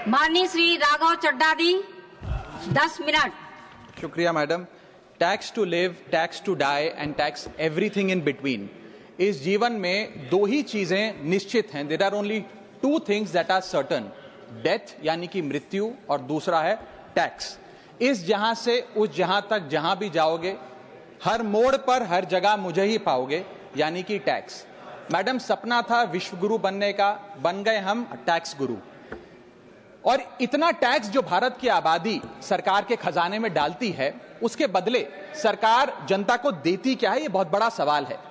माननीय श्री राघव चड्ढा जी 10 मिनट। शुक्रिया madam. Tax to live, tax to die and tax everything in between. इस जीवन में दो ही चीजें निश्चित हैं। There are only two things that are certain, death यानी कि मृत्यु, और दूसरा है टैक्स। इस जहां से उस जहां तक जहां भी जाओगे, हर मोड़ पर हर जगह मुझे ही पाओगे, यानी कि टैक्स। मैडम, सपना था विश्व गुरु बनने का, बन गए हम टैक्स गुरु। और इतना टैक्स जो भारत की आबादी सरकार के खजाने में डालती है, उसके बदले सरकार जनता को देती क्या है, ये बहुत बड़ा सवाल है।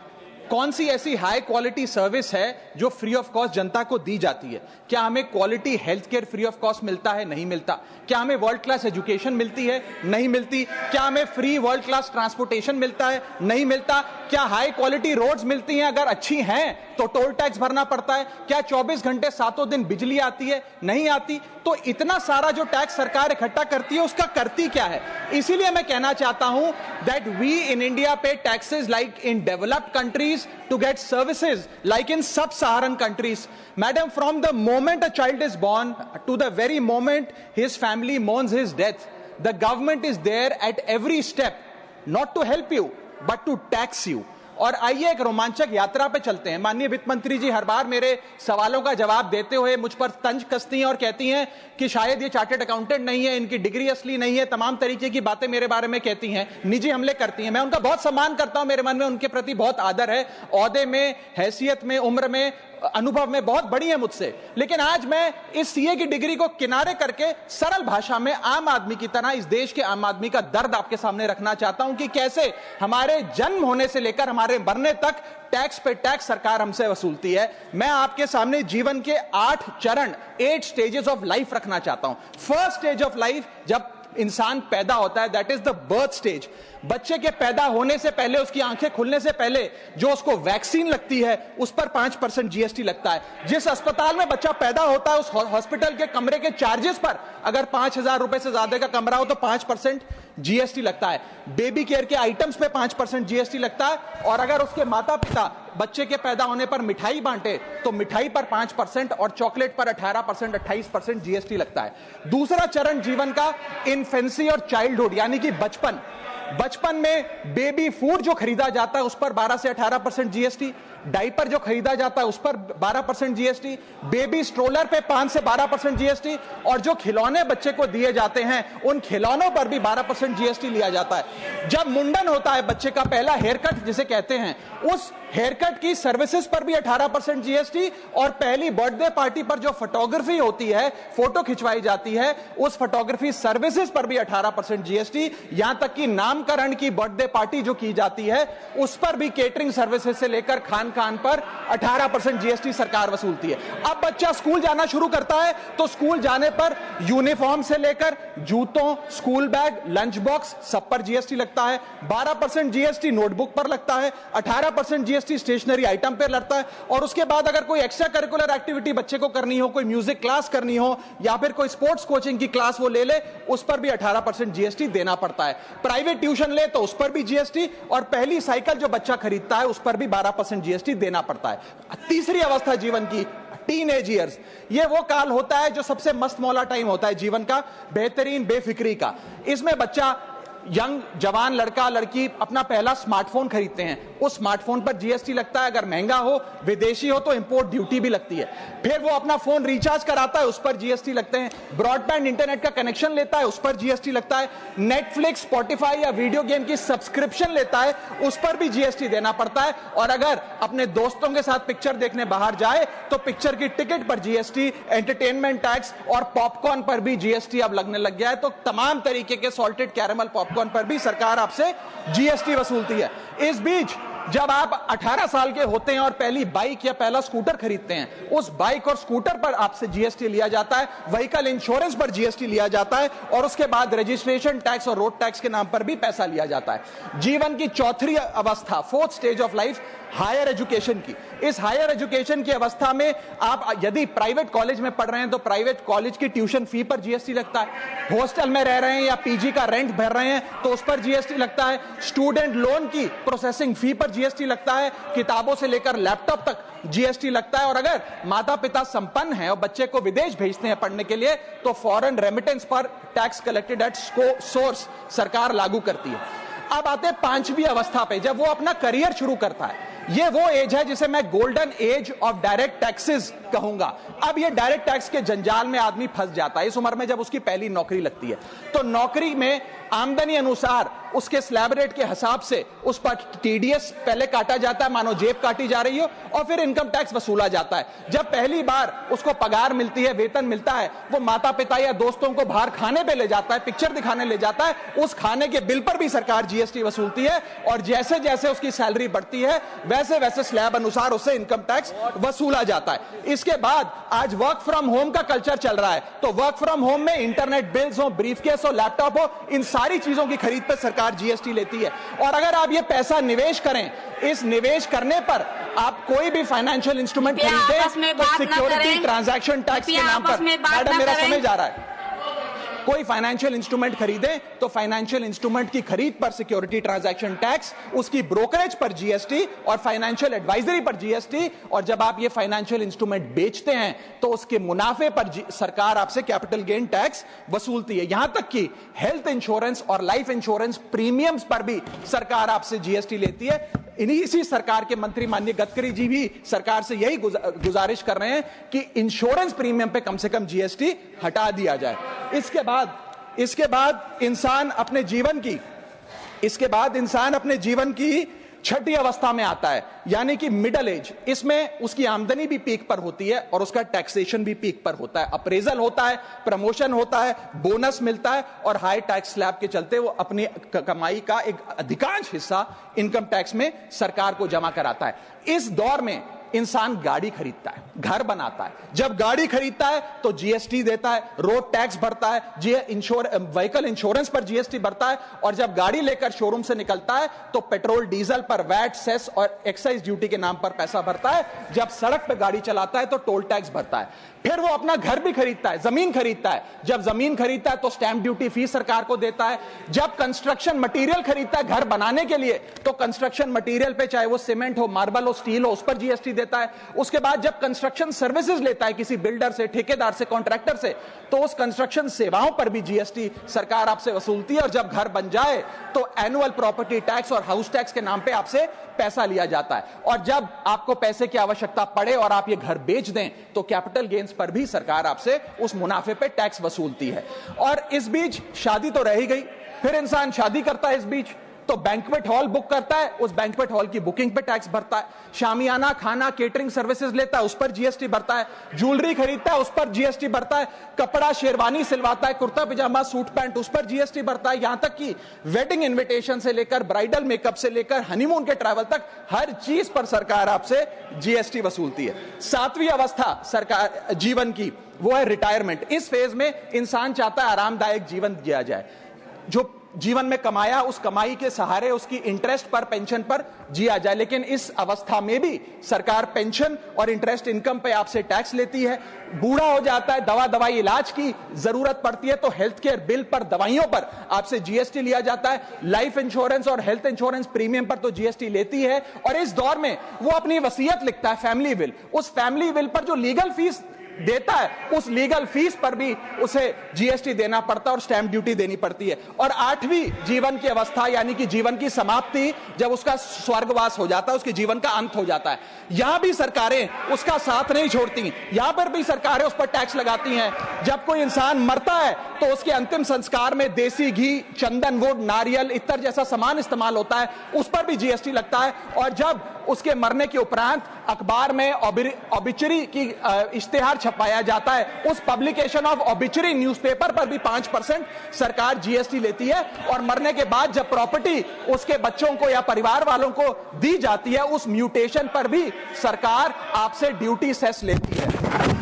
कौन सी ऐसी हाई क्वालिटी सर्विस है जो फ्री ऑफ कॉस्ट जनता को दी जाती है? क्या हमें quality health care free of cost मिलता है? नहीं मिलता। क्या हमें वर्ल्ड क्लास एजुकेशन मिलती है? नहीं मिलती। क्या हमें फ्री वर्ल्ड क्लास ट्रांसपोर्टेशन मिलता है? नहीं मिलता। क्या हाई क्वालिटी रोड्स मिलती हैं? अगर अच्छी हैं तो टोल टैक्स भरना पड़ता है। क्या 24 घंटे 7 दिन बिजली आती है? नहीं आती। तो इतना सारा जो टैक्स सरकार इकट्ठा करती है, उसका करती क्या है? इसीलिए मैं कहना चाहता हूं दैट वी इन इंडिया पे taxes like in developed countries to get services like in sub-Saharan countries. Madam, from the moment a child is born to the very moment his family mourns his death, the government is there at every step, not to help you but to tax you. और आइए एक रोमांचक यात्रा पे चलते हैं। माननीय वित्त मंत्री जी हर बार मेरे सवालों का जवाब देते हुए मुझ पर तंज कसती हैं और कहती हैं कि शायद ये चार्टर्ड अकाउंटेंट नहीं है, इनकी डिग्री असली नहीं है, तमाम तरीके की बातें मेरे बारे में कहती हैं, निजी हमले करती हैं। मैं उनका बहुत सम्मान करता हूं, मेरे मन में उनके प्रति बहुत आदर है। ओहदे में, हैसियत में, उम्र में, अनुभव में बहुत बड़ी है मुझसे। लेकिन आज मैं इस सीए की डिग्री को किनारे करके सरल भाषा में आम आदमी की तरह इस देश के आम आदमी का दर्द आपके सामने रखना चाहता हूं कि कैसे हमारे जन्म होने से लेकर हमारे मरने तक टैक्स पे टैक्स सरकार हमसे वसूलती है। मैं आपके सामने जीवन के 8 चरण, 8 स्टेजेस ऑफ लाइफ रखना चाहता हूं। फर्स्ट स्टेज ऑफ लाइफ, जब इंसान पैदा होता है, that is the birth stage. बच्चे के पैदा होने से पहले, उसकी आंखें खुलने से पहले जो उसको वैक्सीन लगती है, उस पर 5% जीएसटी लगता है। जिस अस्पताल में बच्चा पैदा होता है, उस हॉस्पिटल के कमरे के चार्जेस पर अगर 5,000 रुपए से ज्यादा का कमरा हो तो 5% जीएसटी लगता है। बेबी केयर के आइटम्स पे 5% जीएसटी लगता है। और अगर उसके माता पिता बच्चे के पैदा होने पर मिठाई बांटे तो मिठाई पर 5% और चॉकलेट पर 18%, 28% जीएसटी लगता है। दूसरा चरण जीवन का इन्फेंसी और चाइल्डहुड यानी कि बचपन। बचपन में बेबी फूड जो खरीदा जाता है उस पर 12 से 18% जीएसटी, डाइपर जो खरीदा जाता है उस पर 12% जीएसटी, बेबी स्ट्रोलर पे 5 से 12% जीएसटी, और जो खिलौने बच्चे को दिए जाते हैं उन खिलौनों पर भी 12% जीएसटी लिया जाता है। जब मुंडन होता है बच्चे का, पहला हेयर कट जिसे कहते हैं, उस हेयर कट की सर्विसेज पर भी 18% जीएसटी, और पहली बर्थडे पार्टी पर जो फोटोग्राफी होती है, फोटो खिंचवाई जाती है, उस फोटोग्राफी सर्विसेज पर भी 18% जीएसटी। यहां तक कि नामकरण की बर्थडे पार्टी जो की जाती है उस पर भी, केटरिंग सर्विसेज से लेकर खान पर 18% जीएसटी सरकार वसूलती है। अब बच्चा स्कूल जाना शुरू करता है तो स्कूल जाने पर यूनिफॉर्म से लेकर जूतों, स्कूल बैग, लंच बॉक्स, सब पर जीएसटी लगता है। 12% जीएसटी नोटबुक पर लगता है, 18% जीएसटी स्टेशनरी आइटम पर लगता है। और उसके बाद अगर कोई एक्स्ट्रा करिकुलर एक्टिविटी बच्चे को करनी हो, कोई म्यूजिक क्लास करनी हो या फिर कोई स्पोर्ट्स कोचिंग की क्लास वो ले ले, उस पर भी 18% जीएसटी देना पड़ता है। प्राइवेट ट्यूशन ले तो उस पर भी जीएसटी, और पहली साइकिल जो बच्चा खरीदता है उस पर भी 12% जीएसटी देना पड़ता है। तीसरी अवस्था जीवन की, टीनेज ईयर्स, ये वो काल होता है जो सबसे मस्त मौला टाइम होता है जीवन का, बेहतरीन बेफिक्री का। इसमें बच्चा, यंग जवान लड़का लड़की अपना पहला स्मार्टफोन खरीदते हैं, उस स्मार्टफोन पर जीएसटी लगता है। अगर महंगा हो, विदेशी हो तो इंपोर्ट ड्यूटी भी लगती है। फिर वो अपना फोन रिचार्ज कराता है, उस पर जीएसटी लगते हैं। ब्रॉडबैंड इंटरनेट का कनेक्शन लेता है, उस पर जीएसटी लगता है। नेटफ्लिक्स, स्पॉटिफाई या वीडियो गेम की सब्सक्रिप्शन लेता है, उस पर भी जीएसटी देना पड़ता है। और अगर अपने दोस्तों के साथ पिक्चर देखने बाहर जाए तो पिक्चर की टिकट पर जीएसटी, एंटरटेनमेंट टैक्स और पॉपकॉर्न पर भी जीएसटी अब लगने लग गया है। तो तमाम तरीके के सॉल्टेड कैरेमल पॉपकॉर्न पर भी सरकार आपसे जीएसटी वसूलती है। इस बीच जब आप 18 साल के होते हैं और पहली बाइक या पहला स्कूटर खरीदते हैं, उस बाइक और स्कूटर पर आपसे जीएसटी लिया जाता है, व्हीकल इंश्योरेंस पर जीएसटी लिया जाता है, और उसके बाद रजिस्ट्रेशन टैक्स और रोड टैक्स के नाम पर भी पैसा लिया जाता है। जीवन की चौथी अवस्था, fourth stage of life, higher education की। इस हायर एजुकेशन की अवस्था में आप यदि प्राइवेट कॉलेज में पढ़ रहे हैं तो प्राइवेट कॉलेज की ट्यूशन फी पर जीएसटी लगता है। हॉस्टल में रह रहे हैं या पीजी का रेंट भर रहे हैं तो उस पर जीएसटी लगता है। स्टूडेंट लोन की प्रोसेसिंग फी पर जीएसटी लगता है, किताबों से लेकर लैपटॉप तक जीएसटी लगता है। और अगर माता पिता संपन्न हैं और बच्चे को विदेश भेजते हैं पढ़ने के लिए तो फॉरेन रेमिटेंस पर टैक्स कलेक्टेड एट सोर्स सरकार लागू करती है। अब आते हैं पांचवी अवस्था पे, जब वो अपना करियर शुरू करता है। ये वो एज है जिसे मैं golden age of direct taxes कहूंगा। अब ये डायरेक्ट टैक्स के जंजाल में आदमी फंस जाता है इस उम्र में, जब उसकी पहली नौकरी लगती है। तो नौकरी में आमदनी अनुसार उसके स्लैब रेट के हिसाब से उस पर टीडीएस पहले काटा जाता है, मानो जेब काटी जा रही हो, और फिर इनकम टैक्स वसूला जाता है। जब पहली बार उसको पगार मिलती है, वेतन मिलता है, वो माता पिता या दोस्तों को बाहर खाने पे ले जाता है, पिक्चर दिखाने ले जाता है, उस खाने के बिल पर भी सरकार जीएसटी वसूलती है। और जैसे जैसे उसकी सैलरी बढ़ती है वैसे वैसे स्लैब अनुसार उससे इनकम टैक्स वसूला जाता है। इसके बाद आज वर्क फ्रॉम होम का कल्चर चल रहा है, तो वर्क फ्रॉम होम में इंटरनेट बिल्स हो, ब्रीफकेस हो, लैपटॉप हो, इन सारी चीजों की खरीद पर सरकार जीएसटी लेती है। और अगर आप ये पैसा निवेश करें, इस निवेश करने पर आप कोई भी फाइनेंशियल इंस्ट्रूमेंट खरीदें तो सिक्योरिटी ट्रांजैक्शन टैक्स के नाम पर, मैडम मेरा समय जा रहा है, कोई फाइनेंशियल इंस्ट्रूमेंट खरीदे तो फाइनेंशियल इंस्ट्रूमेंट की खरीद पर सिक्योरिटी ट्रांजैक्शन टैक्स, उसकी ब्रोकरेज पर जीएसटी और फाइनेंशियल एडवाइजरी पर जीएसटी। और जब आप ये फाइनेंशियल इंस्ट्रूमेंट बेचते हैं तो उसके मुनाफे पर सरकार आपसे कैपिटल गेन टैक्स वसूलती है। यहां तक कि हेल्थ इंश्योरेंस और लाइफ इंश्योरेंस प्रीमियम्स पर भी सरकार आपसे जीएसटी लेती है। इसी सरकार के मंत्री माननीय गडकरी जी भी सरकार से यही गुजारिश कर रहे हैं कि इंश्योरेंस प्रीमियम पे कम से कम जीएसटी हटा दिया जाए। इसके बाद इंसान अपने जीवन की छठी अवस्था में आता है, यानी कि मिडिल एज। इसमें उसकी आमदनी भी पीक पर होती है और उसका टैक्सेशन भी पीक पर होता है। अप्रेजल होता है, प्रमोशन होता है, बोनस मिलता है और हाई टैक्स स्लैब के चलते वो अपनी कमाई का एक अधिकांश हिस्सा इनकम टैक्स में सरकार को जमा कराता है। इस दौर में इंसान गाड़ी खरीदता है, घर बनाता है। जब गाड़ी खरीदता है तो जीएसटी देता है, रोड टैक्स भरता है, व्हीकल इंश्योरेंस पर जीएसटी भरता है। और जब गाड़ी लेकर शोरूम से निकलता है तो पेट्रोल डीजल पर वैट, सेस और एक्साइज ड्यूटी के नाम पर पैसा भरता है। जब सड़क पर गाड़ी चलाता है तो टोल टैक्स भरता है। फिर वो अपना घर भी खरीदता है, जमीन खरीदता है। जब जमीन खरीदता है तो स्टैंप ड्यूटी फीस सरकार को देता है। जब कंस्ट्रक्शन मटेरियल खरीदता है घर बनाने के लिए तो कंस्ट्रक्शन मटेरियल पे, चाहे वो सीमेंट हो, मार्बल हो, स्टील हो, उस पर जीएसटी देता है। उसके बाद जब कंस्ट्रक्शन सर्विसेज लेता है किसी बिल्डर से, ठेकेदार से, कॉन्ट्रैक्टर से, तो उस कंस्ट्रक्शन सेवाओं पर भी जीएसटी सरकार आपसे वसूलती है। और जब घर बन जाए तो एनुअल प्रॉपर्टी टैक्स और हाउस टैक्स के नाम पे आपसे पैसा लिया जाता है। और जब आपको पैसे की आवश्यकता पड़े और आप ये घर बेच दें तो कैपिटल गेन्स पर भी सरकार आपसे उस मुनाफे पे टैक्स वसूलती है। और इस बीच शादी तो रह ही गई, फिर इंसान शादी करता है, इस बीच तो बैंक्वेट हॉल बुक करता है, उस बैंक्वेट हॉल की बुकिंग पे टैक्स भरता है। शामियाना, खाना, केटरिंग सर्विसेज लेता है, उस पर जीएसटी भरता है। ज्वेलरी खरीदता है, उस पर जीएसटी भरता है। कपड़ा, शेरवानी सिलवाता है, कुर्ता पजामा, सूट पैंट, उस पर जीएसटी भरता है। यहां तक कि वेडिंग इन्विटेशन से लेकर ब्राइडल मेकअप से लेकर हनीमून के ट्रैवल तक हर चीज पर सरकार आपसे जीएसटी वसूलती है। सातवीं अवस्था सरकार जीवन की वो है रिटायरमेंट। इस फेज में इंसान चाहता है आरामदायक जीवन जिया जाए, जो जीवन में कमाया उस कमाई के सहारे उसकी इंटरेस्ट पर, पेंशन पर जिया जाए। लेकिन इस अवस्था में भी सरकार पेंशन और इंटरेस्ट इनकम पे आपसे टैक्स लेती है। बूढ़ा हो जाता है, दवाई इलाज की जरूरत पड़ती है तो हेल्थ केयर बिल पर, दवाइयों पर आपसे जीएसटी लिया जाता है। लाइफ इंश्योरेंस और हेल्थ इंश्योरेंस प्रीमियम पर तो जीएसटी लेती है। और इस दौर में वो अपनी वसीयत लिखता है, फैमिली विल। उस फैमिली विल पर जो लीगल फीस देता है उस लीगल फीस पर भी उसे जीएसटी देना पड़ता है और स्टैंप ड्यूटी देनी पड़ती है। और आठवीं जीवन की अवस्था यानी कि जीवन की समाप्ति, जब उसका स्वर्गवास हो जाता है, उसके जीवन का अंत हो जाता है, यहां भी सरकारें उसका साथ नहीं छोड़ती। यहां पर भी सरकारें उस पर टैक्स लगाती हैं। जब कोई इंसान मरता है तो उसके अंतिम संस्कार में देसी घी, चंदन वुड, नारियल, इत्तर जैसा सामान इस्तेमाल होता है, उस पर भी जीएसटी लगता है। और जब उसके मरने के उपरांत अखबार में ऑबिचरी की इश्तेहार छपाया जाता है, उस पब्लिकेशन ऑफ ऑबिचरी न्यूज़पेपर पर भी 5% सरकार जीएसटी लेती है। और मरने के बाद जब प्रॉपर्टी उसके बच्चों को या परिवार वालों को दी जाती है, उस म्यूटेशन पर भी सरकार आपसे ड्यूटी सेस लेती है।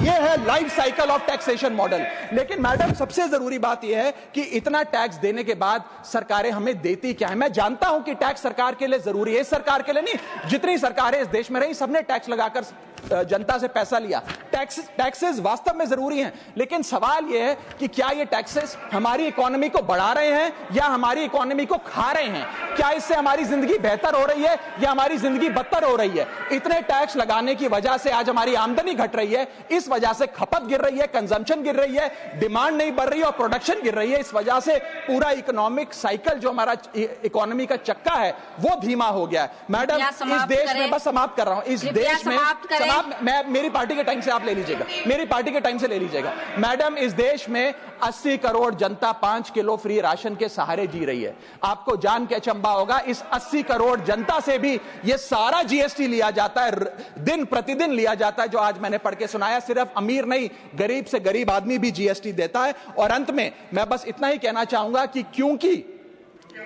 यह है life cycle of taxation model. लेकिन मैडम सबसे जरूरी बात यह है कि इतना टैक्स देने के बाद सरकारें हमें देती क्या है। मैं जानता हूं कि टैक्स सरकार के लिए जरूरी है, इस सरकार के लिए नहीं, जितनी सरकारें इस देश में रही सबने टैक्स लगाकर जनता से पैसा लिया। टैक्सेस वास्तव में जरूरी हैं, लेकिन सवाल यह है कि क्या ये टैक्सेस हमारी इकोनॉमी को बढ़ा रहे हैं या हमारी इकोनॉमी को खा रहे हैं? क्या इससे हमारी जिंदगी बेहतर हो रही है या हमारी जिंदगी बदतर हो रही है? इतने टैक्स लगाने की वजह से आज हमारी आमदनी घट रही है, इस वजह से खपत गिर रही है, कंजम्पशन गिर रही है, डिमांड नहीं बढ़ रही है और प्रोडक्शन गिर रही है। इस वजह से पूरा इकोनॉमिक साइकिल जो हमारा इकोनॉमी का चक्का है वो धीमा हो गया है। मैडम, इस देश में, बस समाप्त कर रहा हूं, इस देश में मैं मेरी पार्टी के टाइम से आप ले लीजिएगा, मेरी पार्टी के टाइम से ले लीजिएगा। मैडम, इस देश में 80 करोड़ जनता 5 किलो फ्री राशन के सहारे जी रही है। आपको जान के अचंभा होगा, इस 80 करोड़ जनता से भी ये सारा जीएसटी लिया जाता है, दिन प्रतिदिन लिया जाता है, जो आज मैंने पढ़ के सुनाया। सिर्फ अमीर नहीं, गरीब से गरीब आदमी भी जीएसटी देता है। और अंत में मैं बस इतना ही कहना चाहूंगा कि क्योंकि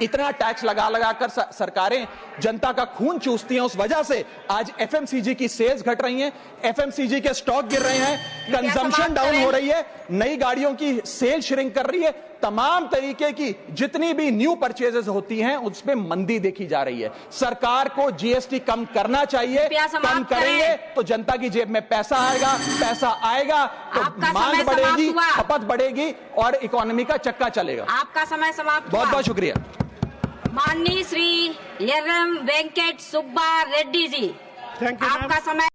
इतना टैक्स लगा लगाकर सरकारें जनता का खून चूसती हैं, उस वजह से आज एफएमसीजी की सेल्स घट रही हैं, एफएमसीजी के स्टॉक गिर रहे हैं, कंजम्पशन डाउन हो रही है, नई गाड़ियों की सेल श्रिंक कर रही है, तमाम तरीके की जितनी भी न्यू परचेजेस होती हैं उसमें मंदी देखी जा रही है। सरकार को जीएसटी कम करना चाहिए, कम करेंगे तो जनता की जेब में पैसा आएगा तो मांग बढ़ेगी, खपत बढ़ेगी और इकोनॉमी का चक्का चलेगा। आपका समय समाप्त। बहुत बहुत शुक्रिया। माननीय श्री यर्रम वेंकट सुब्बा रेड्डी जी, थैंक यू। आपका समय